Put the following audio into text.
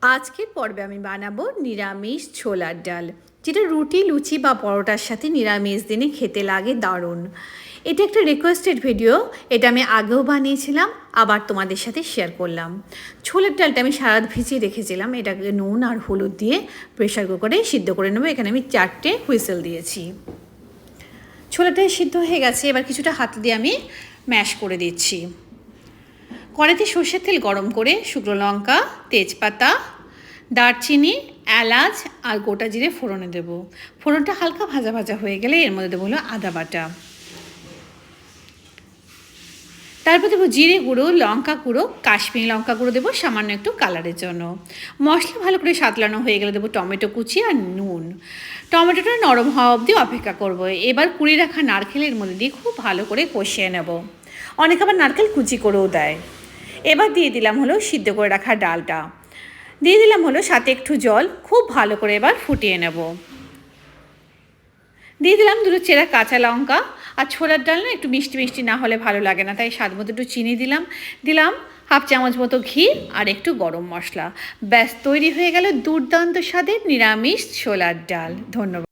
আজকের পর্বে আমি বানাবো নিরামিষ ছোলার ডাল, যেটা রুটি, লুচি বা পরোটার সাথে নিরামিষ দিনে খেতে লাগে দারুণ। এটা একটা রিকোয়েস্টেড ভিডিও, এটা আমি আগেও বানিয়েছিলাম, আবার তোমাদের সাথে শেয়ার করলাম। ছোলার ডালটা আমি সারা রাত ভিজিয়ে রেখেছিলাম, এটাকে নুন আর হলুদ দিয়ে প্রেশার কুকারে সিদ্ধ করে নেবো। এখানে আমি 4টে হুইসেল দিয়েছি। ছোলাটা সিদ্ধ হয়ে গেছে, এবার কিছুটা হাত দিয়ে আমি ম্যাশ করে দিচ্ছি। কড়াইতে সর্ষের তেল গরম করে শুকনো লঙ্কা, তেজপাতা, দারচিনি, এলাচ আর গোটা জিরে ফোড়নে দেবো। ফোড়নটা হালকা ভাজা ভাজা হয়ে গেলে এর মধ্যে দেবো হলো আদা বাটা। তারপর দেবো জিরে গুঁড়ো, লঙ্কা গুঁড়ো, কাশ্মীরি লঙ্কা গুঁড়ো দেবো সামান্য একটু কালারের জন্য। মশলা ভালো করে সাতলানো হয়ে গেলে দেবো টমেটো কুচি আর নুন। টমেটোটা নরম হওয়া অবধি অপেক্ষা করবো। এবার কুড়ি রাখা নারকেলের মধ্যে দিয়ে খুব ভালো করে কষিয়ে নেব। অনেকে আবার নারকেল কুচি করেও দেয়। এবার দিয়ে দিলাম হলো সিদ্ধ করে রাখা ডালটা, দিয়ে দিলাম হলো সাথে একটু জল, খুব ভালো করে এবার ফুটিয়ে নেব। দিয়ে দিলাম দুটো চেরা কাঁচা লঙ্কা। আর ছোলার ডাল না একটু মিষ্টি মিষ্টি না হলে ভালো লাগে না, তাই স্বাদ মতো একটু চিনি দিলাম হাফ চামচ মতো ঘি আর একটু গরম মশলা। ব্যাস তৈরি হয়ে গেল দুর্দান্ত স্বাদের নিরামিষ ছোলার ডাল। ধন্যবাদ।